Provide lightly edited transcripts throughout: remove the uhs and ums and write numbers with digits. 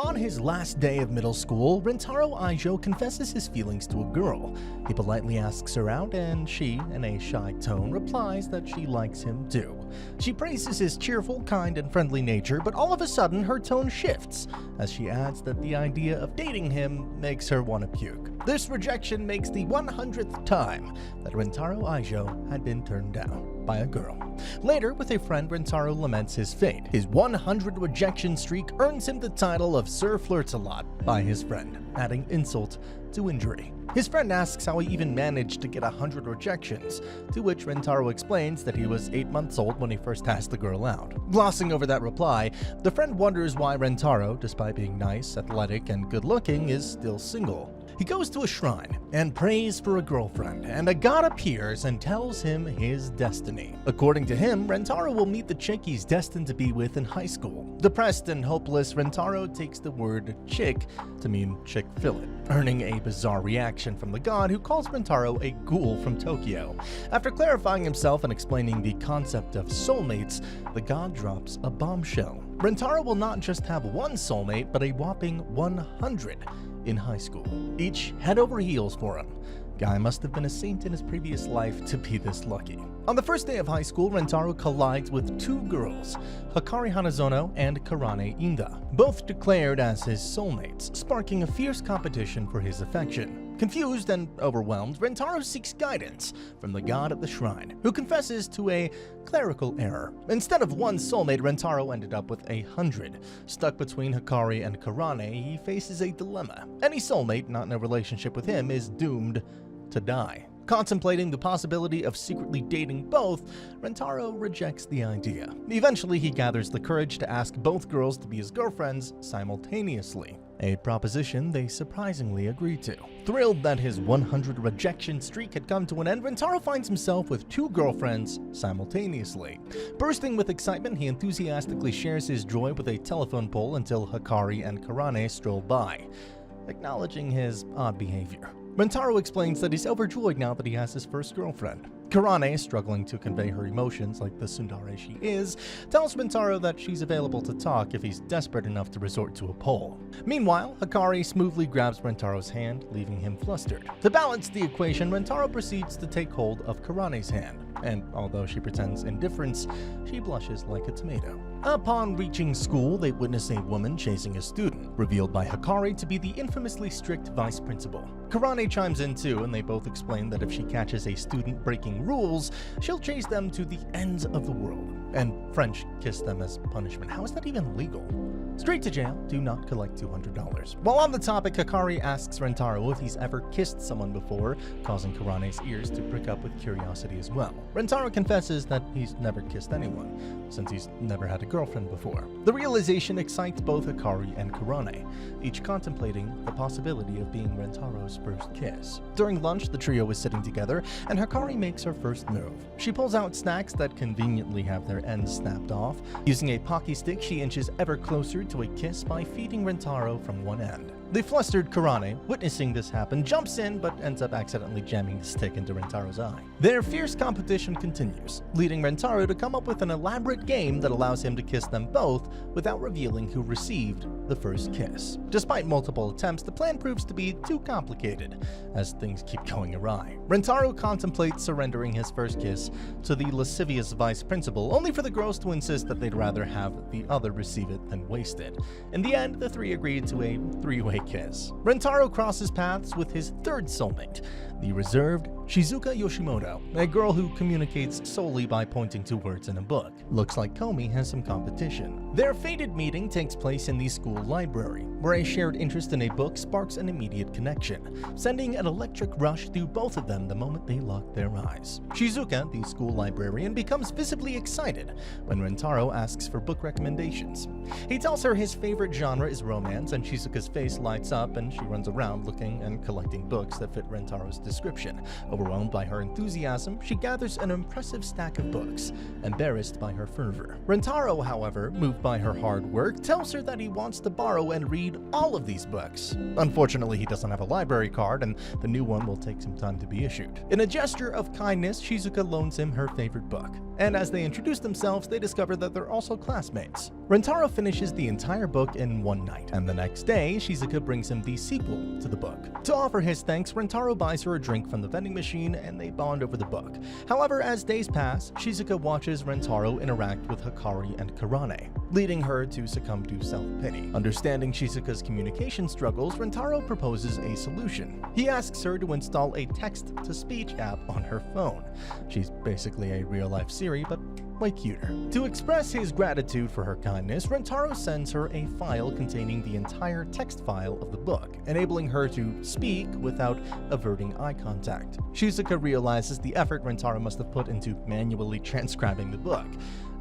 On his last day of middle school, Rentarô Aijô confesses his feelings to a girl. He politely asks her out, and she, in a shy tone, replies that she likes him too. She praises his cheerful, kind, and friendly nature, but all of a sudden her tone shifts, as she adds that the idea of dating him makes her want to puke. This rejection makes the 100th time that Rentarô Aijô had been turned down by a girl. Later, with a friend, Rentarô laments his fate. His 100 rejection streak earns him the title of Sir Flirts-a-Lot by his friend, adding insult to injury. His friend asks how he even managed to get 100 rejections, to which Rentarô explains that he was 8 months old when he first asked the girl out. Glossing over that reply, the friend wonders why Rentarô, despite being nice, athletic, and good-looking, is still single. He goes to a shrine and prays for a girlfriend, and a god appears and tells him his destiny. According to him, Rentarô will meet the chick he's destined to be with in high school. Depressed and hopeless, Rentarô takes the word chick to mean chick-fil-it, earning a bizarre reaction from the god, who calls Rentarô a ghoul from Tokyo. After clarifying himself and explaining the concept of soulmates, the god drops a bombshell. Rentarô will not just have one soulmate, but a whopping 100 in high school, each head over heels for him. Guy must have been a saint in his previous life to be this lucky. On the first day of high school, Rentarô collides with two girls, Hakari Hanazono and Karane Inda, both declared as his soulmates, sparking a fierce competition for his affection. Confused and overwhelmed, Rentarô seeks guidance from the god at the shrine, who confesses to a clerical error. Instead of one soulmate, Rentarô ended up with 100. Stuck between Hakari and Karane, he faces a dilemma. Any soulmate not in a relationship with him is doomed to die. Contemplating the possibility of secretly dating both, Rentarô rejects the idea. Eventually, he gathers the courage to ask both girls to be his girlfriends simultaneously, a proposition they surprisingly agree to. Thrilled that his 100 rejection streak had come to an end, Rentarô finds himself with two girlfriends simultaneously. Bursting with excitement, he enthusiastically shares his joy with a telephone pole until Hakari and Karane stroll by, acknowledging his odd behavior. Rentarô explains that he's overjoyed now that he has his first girlfriend. Karane, struggling to convey her emotions like the tsundere she is, tells Rentarô that she's available to talk if he's desperate enough to resort to a pole. Meanwhile, Hakari smoothly grabs Rentarô's hand, leaving him flustered. To balance the equation, Rentarô proceeds to take hold of Karane's hand, and although she pretends indifference, she blushes like a tomato. Upon reaching school, they witness a woman chasing a student, revealed by Hakari to be the infamously strict vice principal. Karane chimes in too, and they both explain that if she catches a student breaking rules, she'll chase them to the ends of the world, and French kiss them as punishment. How is that even legal? Straight to jail, do not collect $200. While on the topic, Hakari asks Rentarô if he's ever kissed someone before, causing Karane's ears to prick up with curiosity as well. Rentarô confesses that he's never kissed anyone, since he's never had a girlfriend before. The realization excites both Hakari and Karane, each contemplating the possibility of being Rentarô's first kiss. During lunch, the trio is sitting together, and Hakari makes her first move. She pulls out snacks that conveniently have their ends snapped off. Using a pocky stick, she inches ever closer to a kiss by feeding Rentarô from one end. The flustered Karane, witnessing this happen, jumps in but ends up accidentally jamming the stick into Rentarô's eye. Their fierce competition continues, leading Rentarô to come up with an elaborate game that allows him to kiss them both without revealing who received the first kiss. Despite multiple attempts, the plan proves to be too complicated, as things keep going awry. Rentarô contemplates surrendering his first kiss to the lascivious vice principal, only for the girls to insist that they'd rather have the other receive it than waste it. In the end, the three agreed to a three-way kiss. Rentarô crosses paths with his third soulmate, the reserved Shizuka Yoshimoto, a girl who communicates solely by pointing to words in a book. Looks like Komi has some competition. Their fated meeting takes place in the school library, where a shared interest in a book sparks an immediate connection, sending an electric rush through both of them the moment they lock their eyes. Shizuka, the school librarian, becomes visibly excited when Rentarô asks for book recommendations. He tells her his favorite genre is romance, and Shizuka's face lights up and she runs around looking and collecting books that fit Rentarô's description. Overwhelmed by her enthusiasm, she gathers an impressive stack of books, embarrassed by her fervor. Rentarô, however, moved by her hard work, tells her that he wants to borrow and read read all of these books. Unfortunately, he doesn't have a library card, and the new one will take some time to be issued. In a gesture of kindness, Shizuka loans him her favorite book, and as they introduce themselves, they discover that they're also classmates. Rentarô finishes the entire book in one night, and the next day, Shizuka brings him the sequel to the book. To offer his thanks, Rentarô buys her a drink from the vending machine, and they bond over the book. However, as days pass, Shizuka watches Rentarô interact with Hakari and Karane, leading her to succumb to self-pity. Understanding Shizuka's communication struggles, Rentarô proposes a solution. He asks her to install a text-to-speech app on her phone. She's basically a real-life Siri, but way cuter. To express his gratitude for her kindness, Rentarô sends her a file containing the entire text file of the book, enabling her to speak without averting eye contact. Shizuka realizes the effort Rentarô must have put into manually transcribing the book,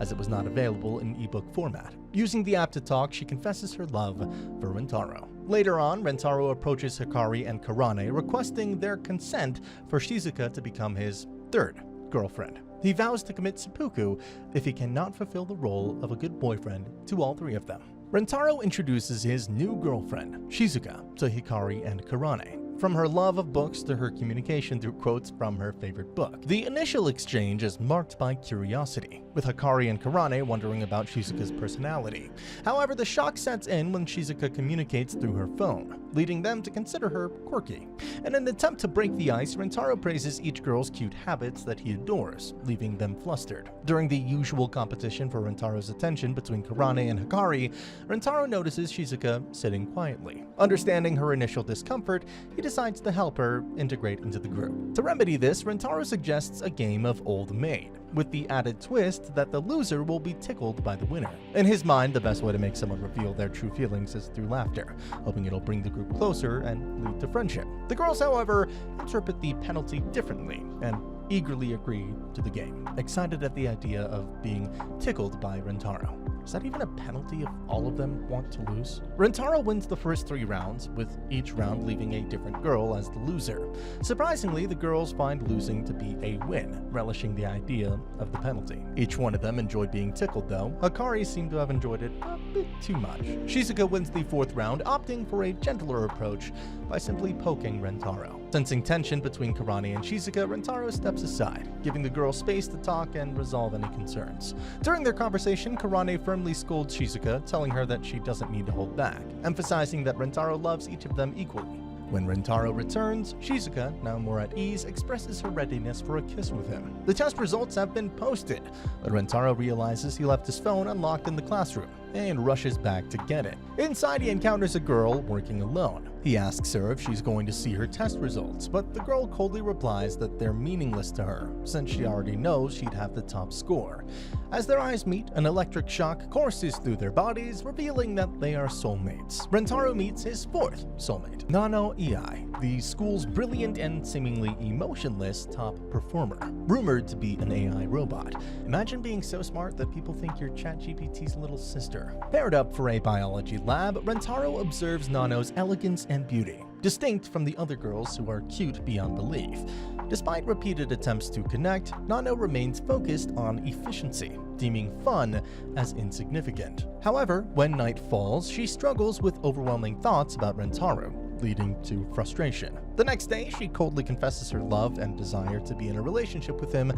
as it was not available in ebook format. Using the app to talk, she confesses her love for Rentarô. Later on, Rentarô approaches Hakari and Karane, requesting their consent for Shizuka to become his third girlfriend. He vows to commit seppuku if he cannot fulfill the role of a good boyfriend to all three of them. Rentarô introduces his new girlfriend, Shizuka, to Hakari and Karane. From her love of books to her communication through quotes from her favorite book. The initial exchange is marked by curiosity, with Hakari and Karane wondering about Shizuka's personality. However, the shock sets in when Shizuka communicates through her phone, leading them to consider her quirky. In an attempt to break the ice, Rentarô praises each girl's cute habits that he adores, leaving them flustered. During the usual competition for Rentaro's attention between Karane and Hakari, Rentarô notices Shizuka sitting quietly. Understanding her initial discomfort, he decides to help her integrate into the group. To remedy this, Rentarô suggests a game of Old Maid, with the added twist that the loser will be tickled by the winner. In his mind, the best way to make someone reveal their true feelings is through laughter, hoping it'll bring the group closer and lead to friendship. The girls, however, interpret the penalty differently and eagerly agree to the game, excited at the idea of being tickled by Rentarô. Is that even a penalty if all of them want to lose? Rentarô wins the first 3 rounds, with each round leaving a different girl as the loser. Surprisingly, the girls find losing to be a win, relishing the idea of the penalty. Each one of them enjoyed being tickled though. Hakari seemed to have enjoyed it a bit too much. Shizuka wins the 4th round, opting for a gentler approach by simply poking Rentarô. Sensing tension between Karane and Shizuka, Rentarô steps aside, giving the girl space to talk and resolve any concerns. During their conversation, Karane firmly scolds Shizuka, telling her that she doesn't need to hold back, emphasizing that Rentarô loves each of them equally. When Rentarô returns, Shizuka, now more at ease, expresses her readiness for a kiss with him. The test results have been posted, but Rentarô realizes he left his phone unlocked in the classroom and rushes back to get it. Inside, he encounters a girl working alone. He asks her if she's going to see her test results, but the girl coldly replies that they're meaningless to her, since she already knows she'd have the top score. As their eyes meet, an electric shock courses through their bodies, revealing that they are soulmates. Rentarô meets his 4th soulmate, Nano Ei, the school's brilliant and seemingly emotionless top performer, rumored to be an AI robot. Imagine being so smart that people think you're ChatGPT's little sister. Paired up for a biology lab, Rentarô observes Nano's elegance and beauty, distinct from the other girls who are cute beyond belief. Despite repeated attempts to connect, Nano remains focused on efficiency, deeming fun as insignificant. However, when night falls, she struggles with overwhelming thoughts about Rentarô, leading to frustration. The next day, she coldly confesses her love and desire to be in a relationship with him,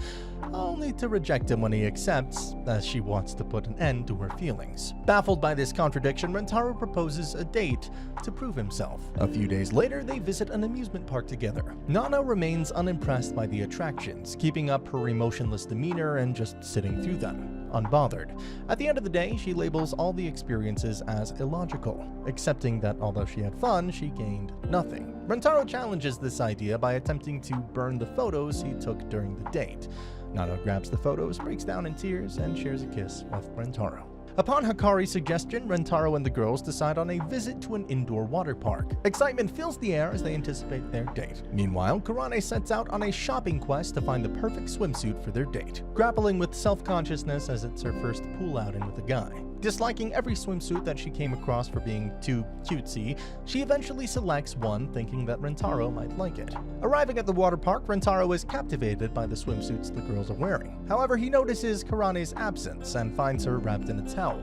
only to reject him when he accepts, as she wants to put an end to her feelings. Baffled by this contradiction, Rentarô proposes a date to prove himself. A few days later, they visit an amusement park together. Nano remains unimpressed by the attractions, keeping up her emotionless demeanor and just sitting through them, unbothered. At the end of the day, she labels all the experiences as illogical, accepting that although she had fun, she gained nothing. Rentarô challenges this idea by attempting to burn the photos he took during the date. Nano grabs the photos, breaks down in tears, and shares a kiss with Rentarô. Upon Hakari's suggestion, Rentarô and the girls decide on a visit to an indoor water park. Excitement fills the air as they anticipate their date. Meanwhile, Karane sets out on a shopping quest to find the perfect swimsuit for their date, grappling with self-consciousness as it's her first pool outing with a guy. Disliking every swimsuit that she came across for being too cutesy, she eventually selects one thinking that Rentarô might like it. Arriving at the water park, Rentarô is captivated by the swimsuits the girls are wearing. However, he notices Karane's absence and finds her wrapped in a towel,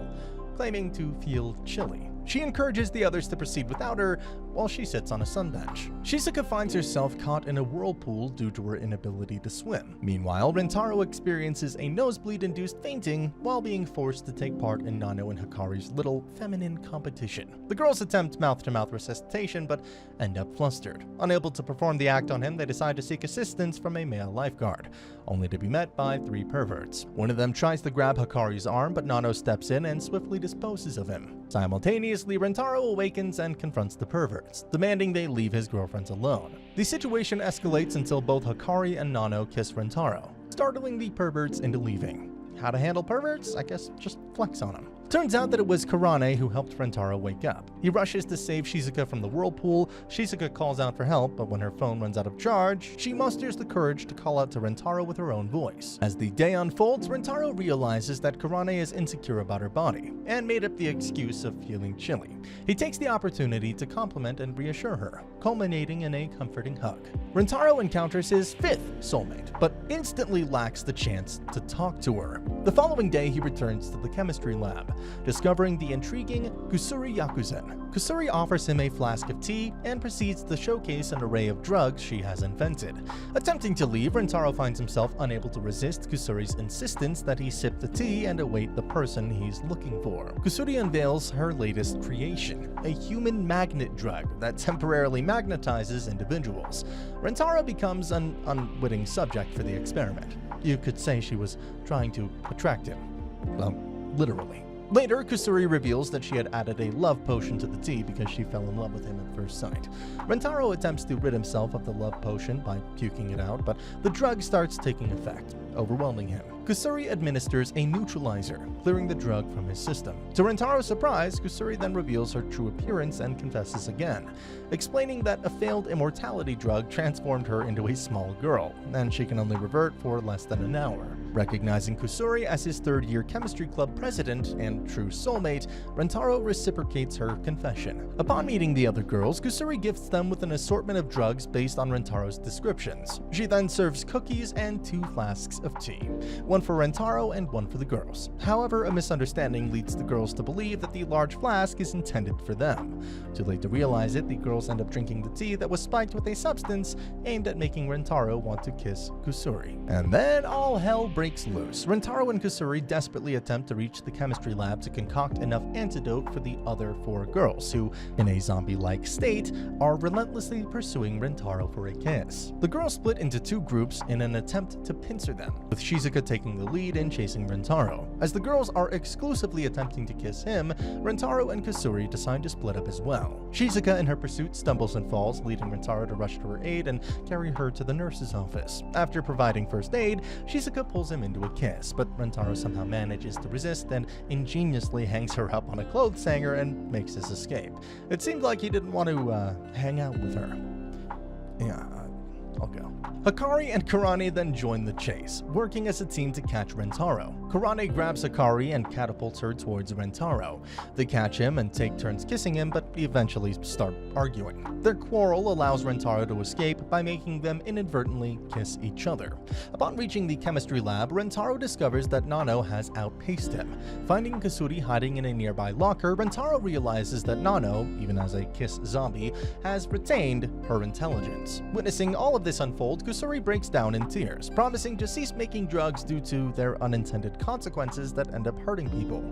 claiming to feel chilly. She encourages the others to proceed without her while she sits on a sunbench. Shizuka finds herself caught in a whirlpool due to her inability to swim. Meanwhile, Rentarô experiences a nosebleed-induced fainting while being forced to take part in Nano and Hakari's little feminine competition. The girls attempt mouth-to-mouth resuscitation but end up flustered. Unable to perform the act on him, they decide to seek assistance from a male lifeguard, only to be met by 3 perverts. One of them tries to grab Hakari's arm, but Nano steps in and swiftly disposes of him. Simultaneously, Rentarô awakens and confronts the perverts, demanding they leave his girlfriends alone. The situation escalates until both Hakari and Nano kiss Rentarô, startling the perverts into leaving. How to handle perverts? I guess just flex on them. Turns out that it was Karane who helped Rentarô wake up. He rushes to save Shizuka from the whirlpool. Shizuka calls out for help, but when her phone runs out of charge, she musters the courage to call out to Rentarô with her own voice. As the day unfolds, Rentarô realizes that Karane is insecure about her body, and made up the excuse of feeling chilly. He takes the opportunity to compliment and reassure her, culminating in a comforting hug. Rentarô encounters his 5th soulmate, but instantly lacks the chance to talk to her. The following day, he returns to the chemistry lab, discovering the intriguing Kusuri Yakuzen. Kusuri offers him a flask of tea and proceeds to showcase an array of drugs she has invented. Attempting to leave, Rentarô finds himself unable to resist Kusuri's insistence that he sip the tea and await the person he's looking for. Kusuri unveils her latest creation, a human magnet drug that temporarily magnetizes individuals. Rentarô becomes an unwitting subject for the experiment. You could say she was trying to attract him. Well, literally. Later, Kusuri reveals that she had added a love potion to the tea because she fell in love with him at first sight. Rentarô attempts to rid himself of the love potion by puking it out, but the drug starts taking effect, overwhelming him. Kusuri administers a neutralizer, clearing the drug from his system. To Rentaro's surprise, Kusuri then reveals her true appearance and confesses again, explaining that a failed immortality drug transformed her into a small girl, and she can only revert for less than an hour. Recognizing Kusuri as his third-year chemistry club president and true soulmate, Rentarô reciprocates her confession. Upon meeting the other girls, Kusuri gifts them with an assortment of drugs based on Rentaro's descriptions. She then serves cookies and 2 flasks of tea, one for Rentarô and one for the girls. However, a misunderstanding leads the girls to believe that the large flask is intended for them. Too late to realize it, the girls end up drinking the tea that was spiked with a substance aimed at making Rentarô want to kiss Kusuri. And then all hell breaks loose. Rentarô and Kusuri desperately attempt to reach the chemistry lab to concoct enough antidote for the other 4 girls, who, in a zombie-like state, are relentlessly pursuing Rentarô for a kiss. The girls split into 2 groups in an attempt to pincer them, with Shizuka taking the lead in chasing Rentarô. As the girls are exclusively attempting to kiss him, Rentarô and Kusuri decide to split up as well. Shizuka in her pursuit stumbles and falls, leading Rentarô to rush to her aid and carry her to the nurse's office. After providing first aid, Shizuka pulls him into a kiss, but Rentarô somehow manages to resist and ingeniously hangs her up on a clothes hanger and makes his escape. It seemed like he didn't want to hang out with her. Yeah, I'll go. Hakari and Karane then join the chase, working as a team to catch Rentarô. Karane grabs Hakari and catapults her towards Rentarô. They catch him and take turns kissing him, but eventually start arguing. Their quarrel allows Rentarô to escape by making them inadvertently kiss each other. Upon reaching the chemistry lab, Rentarô discovers that Nano has outpaced him. Finding Kusuri hiding in a nearby locker, Rentarô realizes that Nano, even as a kiss zombie, has retained her intelligence. Witnessing all of this unfold, Kusuri breaks down in tears, promising to cease making drugs due to their unintended consequences that end up hurting people.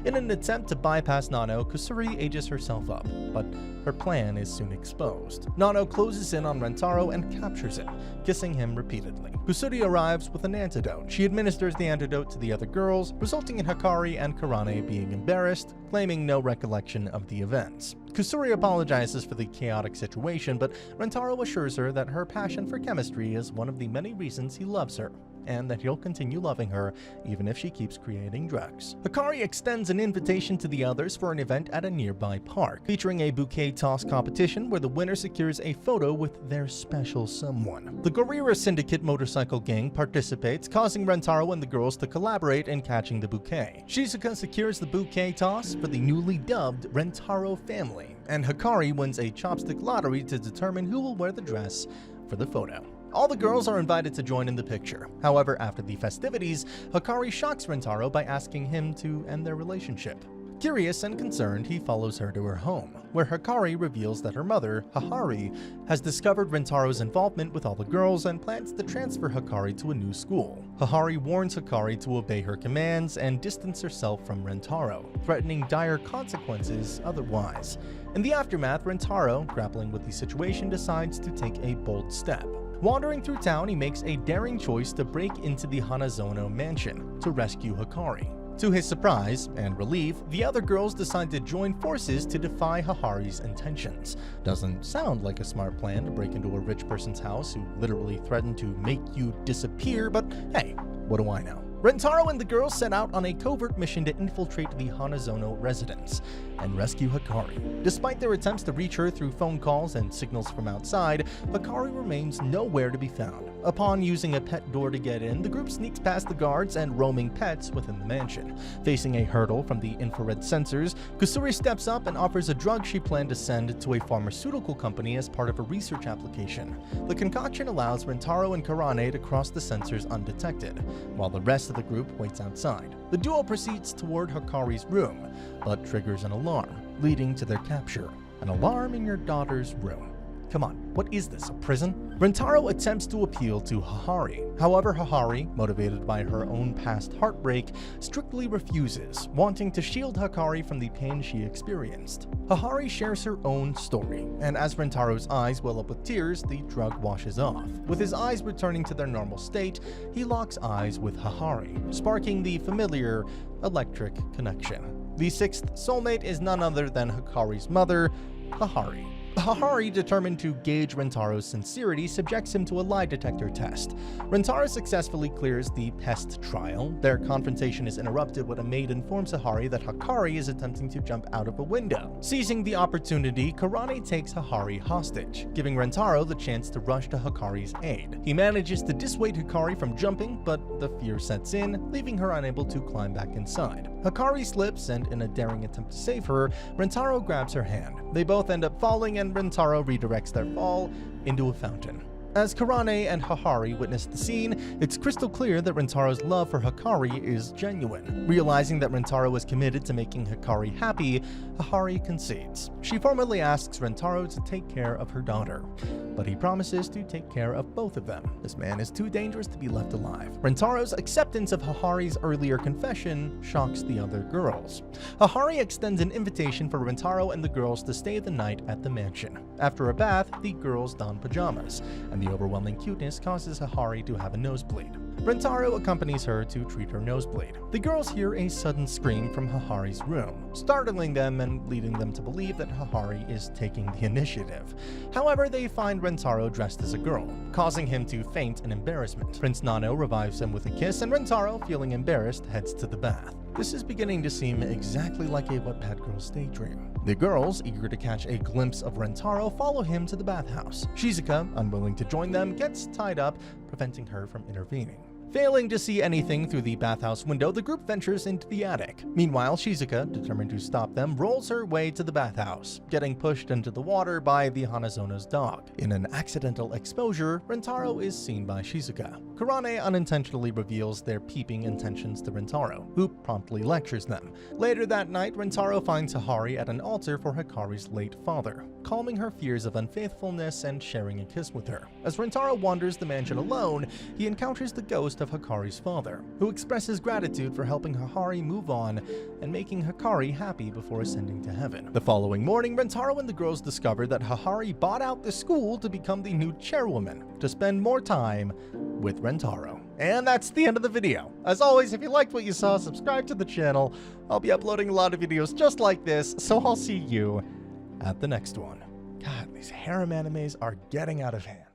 In an attempt to bypass Nano, Kusuri ages herself up, but her plan is soon exposed. Nano closes in on Rentarô and captures him, kissing him repeatedly. Kusuri arrives with an antidote. She administers the antidote to the other girls, resulting in Hakari and Karane being embarrassed, claiming no recollection of the events. Kusuri apologizes for the chaotic situation, but Rentarô assures her that her passion for chemistry is one of the many reasons he loves her, and that he'll continue loving her even if she keeps creating drugs. Hakari extends an invitation to the others for an event at a nearby park, featuring a bouquet toss competition where the winner secures a photo with their special someone. The Gorira Syndicate motorcycle gang participates, causing Rentarô and the girls to collaborate in catching the bouquet. Shizuka secures the bouquet toss for the newly dubbed Rentarô family, and Hakari wins a chopstick lottery to determine who will wear the dress for the photo. All the girls are invited to join in the picture. However, after the festivities, Hakari shocks Rentarô by asking him to end their relationship. Curious and concerned, he follows her to her home, where Hakari reveals that her mother, Hakari, has discovered Rentaro's involvement with all the girls and plans to transfer Hakari to a new school. Hakari warns Hakari to obey her commands and distance herself from Rentaro, threatening dire consequences otherwise. In the aftermath, Rentaro, grappling with the situation, decides to take a bold step. Wandering through town, he makes a daring choice to break into the Hanazono mansion to rescue Hakari. To his surprise and relief, the other girls decide to join forces to defy Hakari's intentions. Doesn't sound like a smart plan to break into a rich person's house who literally threatened to make you disappear, but hey, what do I know? Rentaro and the girls set out on a covert mission to infiltrate the Hanazono residence and rescue Hakari. Despite their attempts to reach her through phone calls and signals from outside, Hakari remains nowhere to be found. Upon using a pet door to get in, the group sneaks past the guards and roaming pets within the mansion. Facing a hurdle from the infrared sensors, Kusuri steps up and offers a drug she planned to send to a pharmaceutical company as part of a research application. The concoction allows Rentaro and Karane to cross the sensors undetected, while the rest of the group waits outside. The duo proceeds toward Hakari's room, but triggers an alarm, leading to their capture. An alarm in your daughter's room. Come on, what is this, a prison? Rentaro attempts to appeal to Hakari. However, Hakari, motivated by her own past heartbreak, strictly refuses, wanting to shield Hakari from the pain she experienced. Hakari shares her own story, and as Rentaro's eyes well up with tears, the drug washes off. With his eyes returning to their normal state, he locks eyes with Hakari, sparking the familiar electric connection. The sixth soulmate is none other than Hakari's mother, Hakari. Hakari, determined to gauge Rentaro's sincerity, subjects him to a lie detector test. Rentaro successfully clears the pest trial. Their confrontation is interrupted when a maid informs Hakari that Hakari is attempting to jump out of a window. Seizing the opportunity, Karane takes Hakari hostage, giving Rentaro the chance to rush to Hakari's aid. He manages to dissuade Hakari from jumping, but the fear sets in, leaving her unable to climb back inside. Hakari slips, and in a daring attempt to save her, Rentaro grabs her hand. They both end up falling, and Rentaro redirects their fall into a fountain. As Karane and Hakari witness the scene, it's crystal clear that Rentaro's love for Hakari is genuine. Realizing that Rentaro is committed to making Hakari happy, Hakari concedes. She formally asks Rentaro to take care of her daughter, but he promises to take care of both of them. This man is too dangerous to be left alive. Rentaro's acceptance of Hakari's earlier confession shocks the other girls. Hakari extends an invitation for Rentaro and the girls to stay the night at the mansion. After a bath, the girls don pajamas, and the overwhelming cuteness causes Hakari to have a nosebleed. Rentaro accompanies her to treat her nosebleed. The girls hear a sudden scream from Hakari's room, startling them and leading them to believe that Hakari is taking the initiative. However, they find Rentaro dressed as a girl, causing him to faint in embarrassment. Prince Nano revives him with a kiss, and Rentaro, feeling embarrassed, heads to the bath. This is beginning to seem exactly like a Wattpad girl's daydream. The girls, eager to catch a glimpse of Rentaro, follow him to the bathhouse. Shizuka, unwilling to join them, gets tied up, preventing her from intervening. Failing to see anything through the bathhouse window, the group ventures into the attic. Meanwhile, Shizuka, determined to stop them, rolls her way to the bathhouse, getting pushed into the water by the Hanazono's dog. In an accidental exposure, Rentaro is seen by Shizuka. Karane unintentionally reveals their peeping intentions to Rentaro, who promptly lectures them. Later that night, Rentaro finds Hakari at an altar for Hakari's late father, calming her fears of unfaithfulness and sharing a kiss with her. As Rentaro wanders the mansion alone, he encounters the ghost of Hakari's father, who expresses gratitude for helping Hakari move on and making Hakari happy before ascending to heaven. The following morning, Rentaro and the girls discover that Hakari bought out the school to become the new chairwoman, to spend more time with Rentarô. And that's the end of the video. As always, if you liked what you saw, subscribe to the channel. I'll be uploading a lot of videos just like this, so I'll see you at the next one. God, these harem animes are getting out of hand.